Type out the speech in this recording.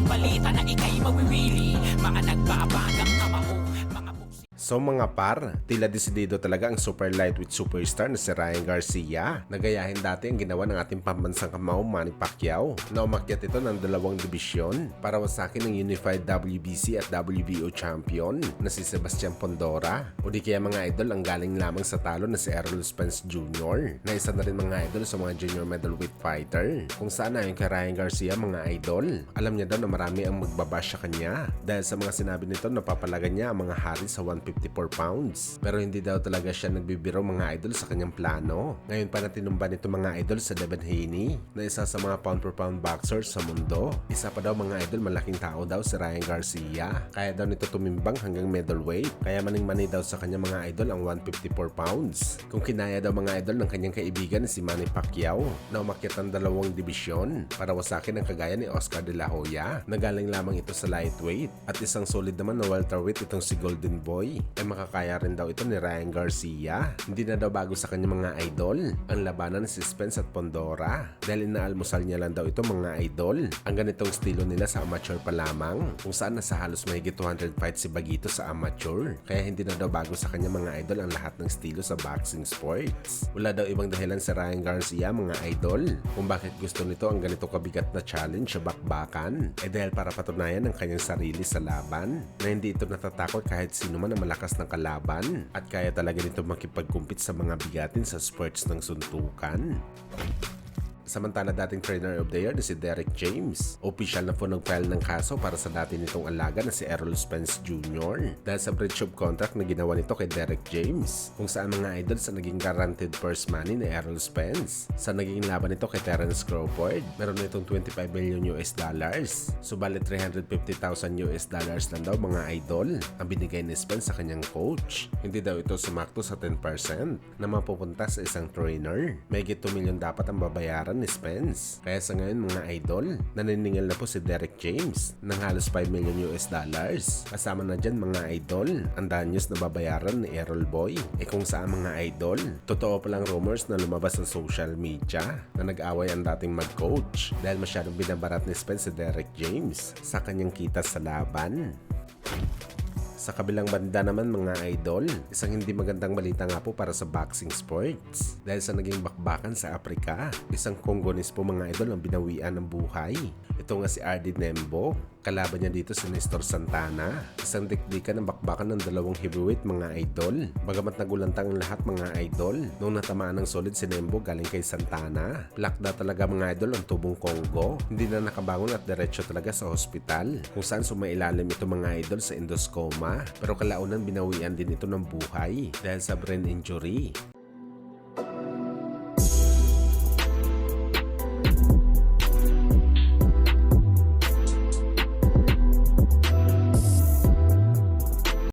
balita na ika'y mawiwili. Mga nagbabagang kamao, mga buksi. So mga par, tila desidido talaga ang super lightweight superstar na si Ryan Garcia na gayahin dati ang ginawa ng ating pambansang kamao Manny Pacquiao na umakyat ito ng dalawang dibisyon para wasakin ng unified WBC at WBO champion na si Sebastian Fundora. O di kaya mga idol ang galing lamang sa talo na si Errol Spence Jr. na isa na rin mga idol sa mga junior middleweight fighter. Kung saan ayon kay Ryan Garcia mga idol, alam niya daw na marami ang magbabash sa kanya dahil sa mga sinabi nito na papalagan niya ang mga hari sa 154 pounds. Pero hindi daw talaga siya nagbibiro mga idol sa kanyang plano. Ngayon pa na tinumba nito mga idol sa Devin Haney na isa sa mga pound for pound boxers sa mundo. Isa pa daw mga idol, malaking tao daw si Ryan Garcia. Kaya daw nito tumimbang hanggang middleweight. Kaya maning-mani daw sa kanya mga idol ang 154 pounds. Kung kinaya daw mga idol ng kanyang kaibigan si Manny Pacquiao na umakyat ang dalawang dibisyon para wasakin ang kagaya ni Oscar De La Hoya na galing lamang ito sa lightweight at isang solid naman na welterweight itong si Golden Boy ay makakaya rin daw ito ni Ryan Garcia. Hindi na daw bago sa kanya mga idol ang labanan si Spence at Fundora dahil inaalmusal niya lang daw ito mga idol ang ganitong estilo nila sa amateur pa lamang kung saan nasa halos mahigit 200 fights si Bagito sa amateur kaya hindi na daw bago sa kanya mga idol ang lahat ng estilo sa boxing sports. Wala daw ibang dahilan si Ryan Garcia mga idol kung bakit gusto nito ang ganito kabigat na challenge sa bakbakan dahil para patunayan ang kanyang sarili sa laban na hindi ito natatakot kahit sino man ang malakas ng kalaban at kaya talaga nito makipagkumpit sa mga bigatin sa sports ng suntukan. Samantala dating trainer of the year na si Derek James, official na po nag-file ng kaso para sa dati nitong alaga na si Errol Spence Jr. dahil sa breach of contract na ginawa nito kay Derek James kung saan mga idol sa naging guaranteed purse money ni Errol Spence. Sa naging laban nito kay Terence Crawford, meron nitong 25 million US dollars. Subalit 350,000 US dollars lang daw mga idol ang binigay ni Spence sa kanyang coach. Hindi daw ito sumakto sa 10% na mapupunta sa isang trainer. May 2 million dapat ang babayaran ni Spence. Kaya sa ngayon mga idol, naniningil na po si Derek James ng halos 5 million US dollars. Kasama na dyan mga idol, ang danyos na babayaran ni Errol Boy. Kung saan mga idol, totoo palang rumors na lumabas sa social media na nag-away ang dating mag-coach dahil masyadong binabarat ni Spence si Derek James sa kanyang kita sa laban. Sa kabilang banda naman mga idol, isang hindi magandang balita nga po para sa boxing sports. Dahil sa naging bakbakan sa Afrika, isang Congolese po mga idol ang binawian ng buhay. Ito nga si RD Nembo, kalaban niya dito si Nestor Santana. Isang dikdikan ng bakbakan ng dalawang heavyweight mga idol. Bagamat nagulantang ang lahat mga idol, nung natamaan ng solid si Nembo galing kay Santana. Plakda talaga mga idol ang tubong Congo. Hindi na nakabangon at diretso talaga sa hospital. Kung saan sumailalim ito mga idol sa endoscoma. Pero kalaunan binawian din ito ng buhay dahil sa brain injury.